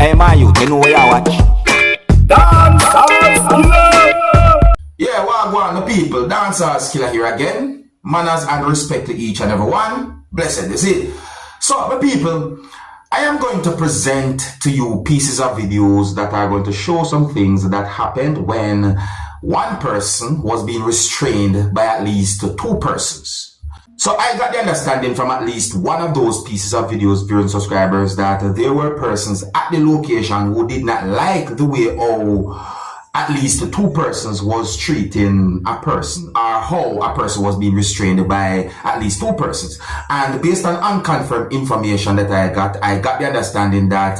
Hey man, you know where I watch. Dancehall skilla. Yeah, wagwan the people, Dancehall skilla here again. Manners and respect to each and every one. Blessed is it. So, my people, I am going to present to you pieces of videos that are going to show some things that happened when one person was being restrained by at least two persons. So I got the understanding from at least one of those pieces of videos, viewing subscribers, that there were persons at the location who did not like the way at least two persons was treating a person, or how a person was being restrained by at least two persons. And based on unconfirmed information that I got the understanding that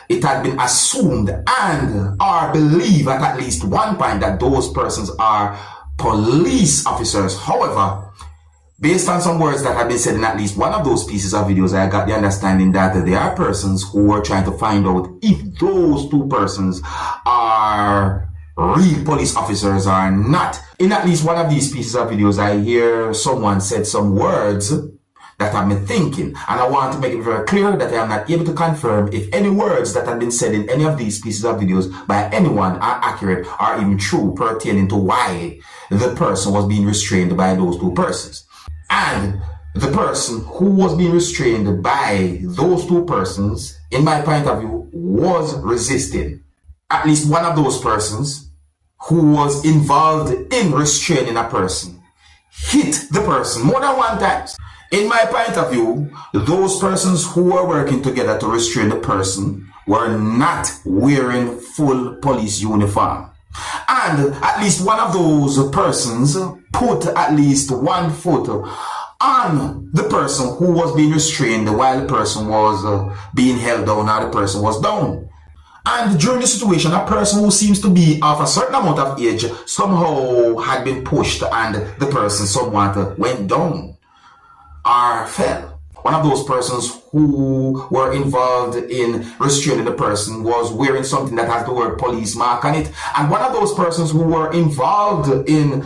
it had been assumed and or believed at least one point that those persons are police officers. However, based on some words that have been said in at least one of those pieces of videos, I got the understanding that there are persons who are trying to find out if those two persons are real police officers or not. In at least one of these pieces of videos, I hear someone said some words that have me thinking, and I want to make it very clear that I am not able to confirm if any words that have been said in any of these pieces of videos by anyone are accurate or even true pertaining to why the person was being restrained by those two persons. And the person who was being restrained by those two persons, in my point of view, was resisting. At least one of those persons who was involved in restraining a person hit the person more than one time. In my point of view, those persons who were working together to restrain the person were not wearing full police uniform. And at least one of those persons put at least one foot on the person who was being restrained while the person was being held down or the person was down. And during the situation, a person who seems to be of a certain amount of age somehow had been pushed and the person somewhat went down or fell. One of those persons who were involved in restraining the person was wearing something that has the word police mark on it. And one of those persons who were involved in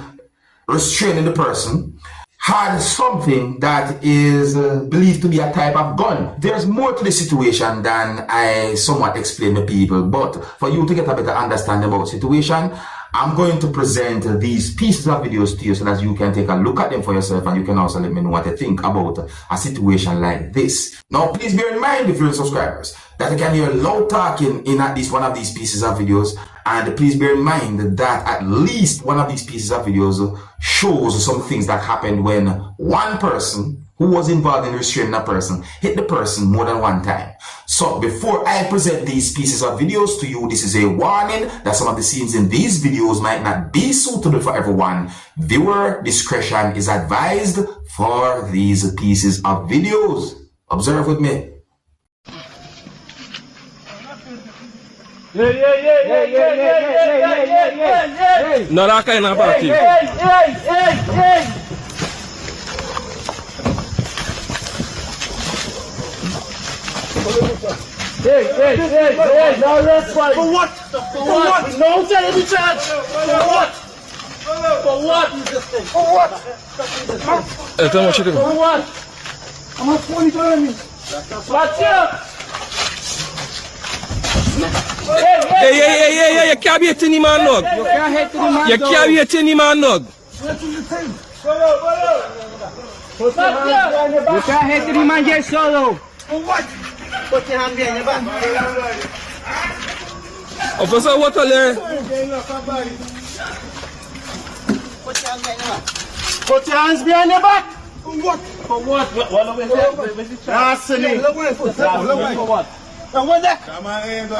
restraining the person had something that is believed to be a type of gun. There's more to the situation than I somewhat explained to people, but for you to get a better understanding about the situation, I'm going to present these pieces of videos to you so that you can take a look at them for yourself, and you can also let me know what you think about a situation like this. Now, please bear in mind, if you're subscribers, that you can hear loud talking in at least one of these pieces of videos, and please bear in mind that at least one of these pieces of videos shows some things that happened when one person who was involved in restraining a person hit the person more than one time. So before I present these pieces of videos to you, this is a warning that some of the scenes in these videos might not be suitable for everyone. Viewer discretion is advised for these pieces of videos. Observe with me. No, that kind of party. Hey, now let's fight. For what? For what? No, tell me charge. For what? For what? For what? Tell me what you do. For what? How much money do you need? Watch out! Hey, you can't be a tinny man, dog. You can't hit the man. You can't be a tinny man, dog. What do you think? You can't hit the man, get solo. For what? Put your hand behind your back. Officer, what are you? Put your hands behind your back. For what? For what? That's the name. For what? And when that, I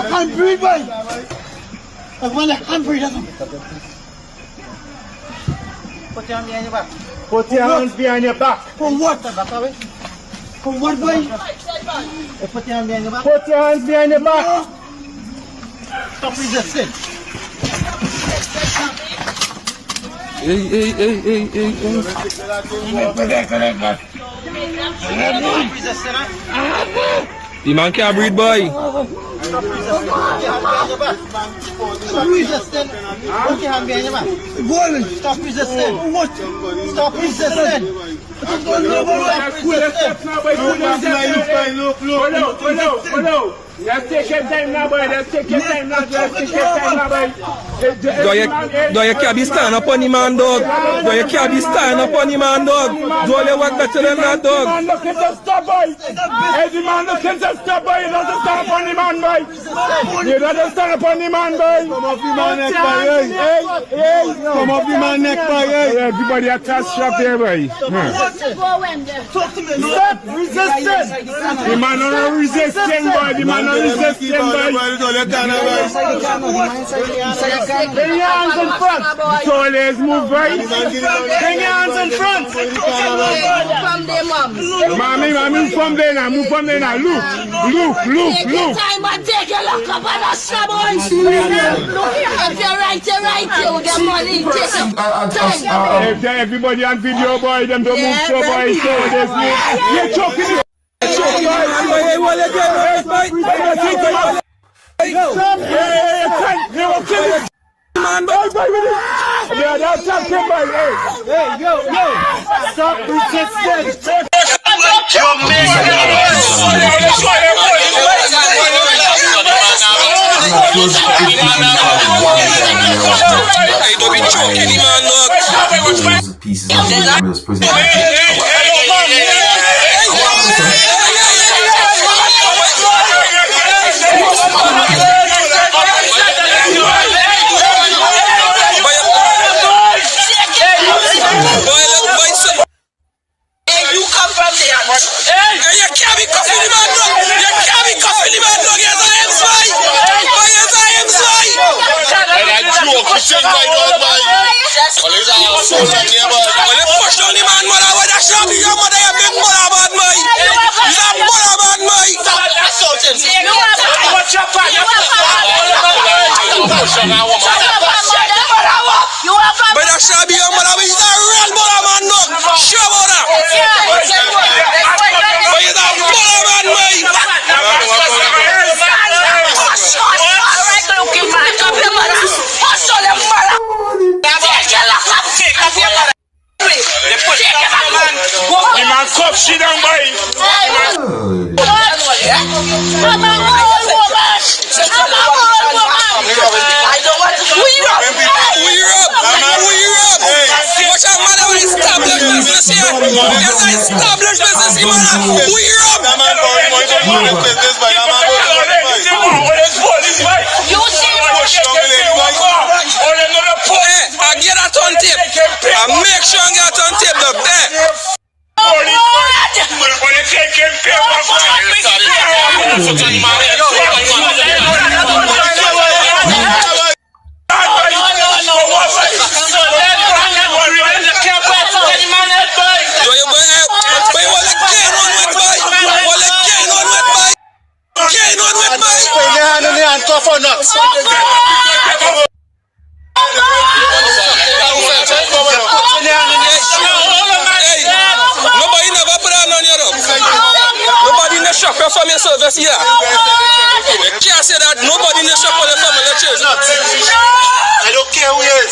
can't breathe, boy. And when that, I can't breathe. Put your hands behind your back. Put your hands behind your back. For what? For what, boy? Put your hands behind your back. Put your hands behind your back. Stop resisting. Hey. The man can't breathe, boy. Stop resisting. Put your hand behind your back. Stop resisting. What? Stop resisting. Stop resisting. Let's take your time now, boy. Let's take your time now. Let's take your time now, boy. Do you can't be stand up on the man, dog? Do you can't be stand up on the man, dog? Do you work better than that, dog? Man looking to stop, boy. Every man looking to stop, boy. You don't stand up on the man, boy. You don't stand up on the man, boy. Come off the man neck, boy. Hey. Come off the man neck, boy. Everybody attached strap here, boy. Stop resistance. The man not resisting, boy. The man not resisting, boy. Bring your hands in front. So let's move, boy. Bring your hands in front. From there, mom. Move from there now. Move from there now. Look. Take your time and take your lock up and a stubborn. If you're right, you get money. Take your time. Everybody on video, boy. Them don't move, so boy. So let's move. You're choking. Stop resisting. Pieces of the presented. You come from there. Hey, you can't be cuffing the man, dog. You can't be cuffing the man, dog. Yes, I am sorry. Yes, I am sorry. And I joke, you say my dog, man. Well, it's all so near, man. Well, you push down the man, mother. Why that shop is your mother? You big mother, bad man. He's a mother, bad man. That's all, James. What's your part? But that shop is your mother. He's a real mother, man, dog. Sure about that. But he's a mother, man, man. The man cup shit down, boy. Watch out, man, I establish business here. There's an established business here, man. We're up. You see I get that on tape. I make sure I get on tape up there. Nobody never put on your up. Nobody in the shop from your service here. You can't say that nobody in the shop for the family church. I don't care who is.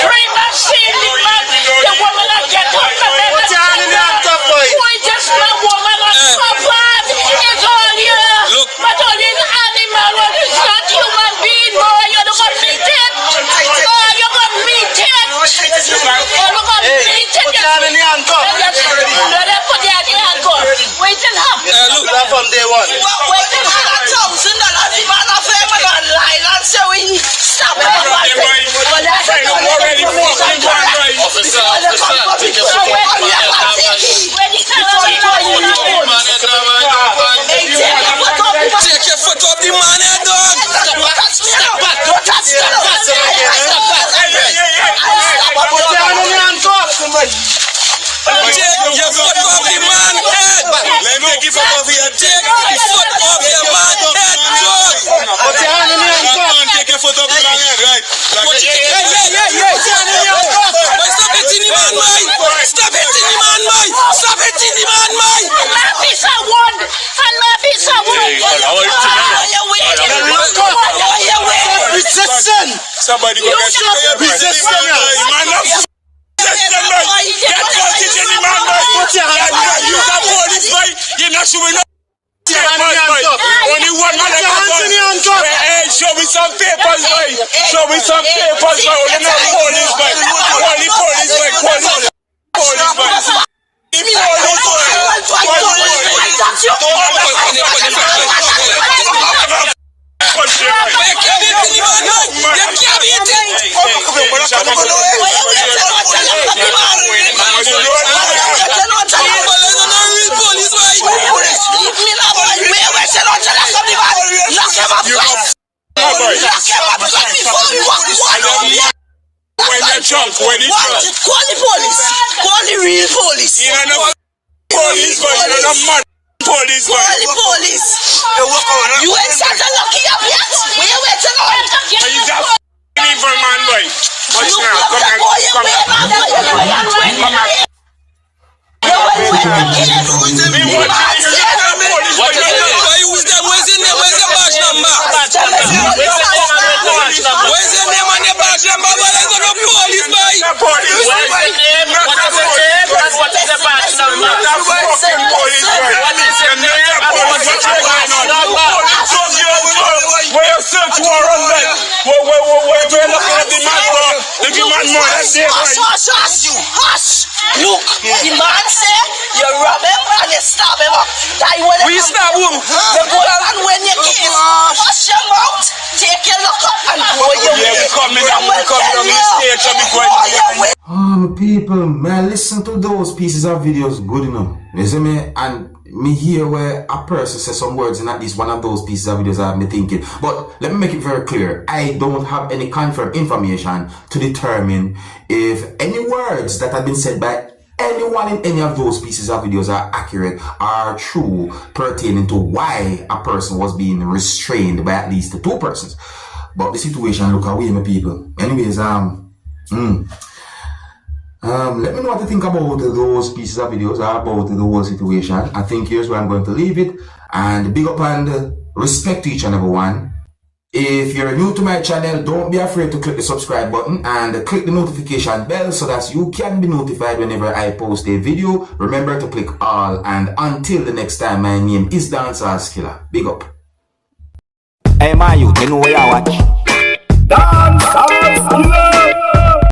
dream of seeing the woman I get up we just my woman on covered. It's all you. But all you animal, what is not human being, boy. You're the one meet it. Oh, you're going to meet it. Oh, you're going to meet it. Put your hand in the handcuff. Put your hand in the handcuff. Wait and have. Look that from day one. Wait and have $1,000. The man of him online and say we stop it. Officer, take your foot off my Take your foot off the man, dog. Stop back. Don't touch me. Take your foot off the man head. Let me take your foot off your Take your foot off the man head, dog. Take your foot off your head, right? Stop hitting the man, boy. Stop hitting the man, boy. Stop hitting the man, boy. Somebody go get you. Resistance. Man of resistance, boy. Get caught in the man, boy. Put your hand up. Use a police, boy. You're not showing up. Only one man that can. Hey, show me some papers, boy. Show me some papers, boy. Only no police, boy. Only police, boy. Police, boy. When you're drunk, when he's drunk. Call the police. Call the real police. You don't know police, but you don't know mad police, boy. Call the police. You ain't such a lucky up yet. We ain't waiting on. He's a evil man, boy. Watch now. Come here. Where's your name and your badge number? Well, I got no police, boy. What is the name? What is the name? And what is the badge number? What is the name? And what is the badge number? Where you search warrant, man? Where you looking at the man, bro? The man more than there, boy. Hush, you hush. Look, the man say you rob him and you stab him up. We stab him. The boy and when you kiss, hush your mouth, take your look up and go your way. Yeah, we coming on the stage and we going People, man, listen to those pieces of videos good enough. You see me? And me hear where a person says some words in at least one of those pieces of videos I have me thinking. But let me make it very clear. I don't have any confirmed information to determine if any words that have been said by anyone in any of those pieces of videos are accurate, are true, pertaining to why a person was being restrained by at least two persons. But the situation look away, my people. Anyways, let me know what you think about those pieces of videos, about the whole situation. I think here's where I'm going to leave it. And big up and respect to each and every one. If you're new to my channel, don't be afraid to click the subscribe button and click the notification bell so that you can be notified whenever I post a video. Remember to click all, and until the next time, my name is Dancehall Skilla. Big up. Hey, my youth, you know where you watch? Dancehall Skilla.